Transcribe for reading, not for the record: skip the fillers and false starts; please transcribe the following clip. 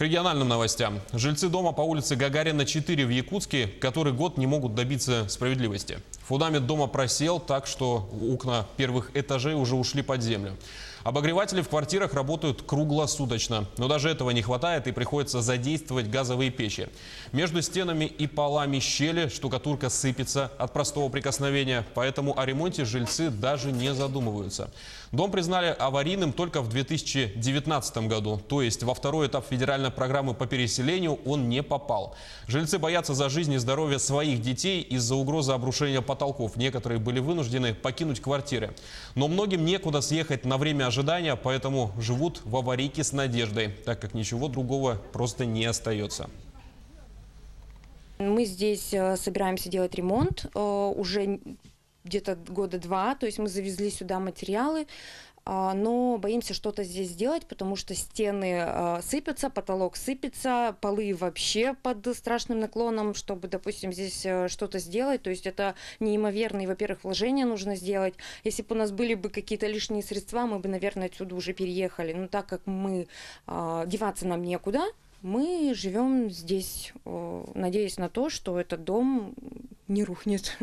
К региональным новостям. Жильцы дома по улице Гагарина, 4 в Якутске который год не могут добиться справедливости. Фундамент дома просел так, что окна первых этажей уже ушли под землю. Обогреватели в квартирах работают круглосуточно. Но даже этого не хватает и приходится задействовать газовые печи. Между стенами и полами щели, штукатурка сыпется от простого прикосновения. Поэтому о ремонте жильцы даже не задумываются. Дом признали аварийным только в 2019 году. То есть во второй этап федеральной программы по переселению он не попал. Жильцы боятся за жизнь и здоровье своих детей из-за угрозы обрушения потолков. Некоторые были вынуждены покинуть квартиры. Но многим некуда съехать на время ожидания, поэтому живут в аварийке с надеждой, так как ничего другого просто не остается. Мы здесь собираемся делать ремонт уже где-то года два, то есть мы завезли сюда материалы, но боимся что-то здесь сделать, потому что стены сыпятся, потолок сыпется, полы вообще под страшным наклоном, чтобы, допустим, здесь что-то сделать. То есть это неимоверные, во-первых, вложения нужно сделать. Если бы у нас были бы какие-то лишние средства, мы бы, наверное, отсюда уже переехали. Но так как мы деваться нам некуда, мы живем здесь, надеясь на то, что этот дом не рухнет.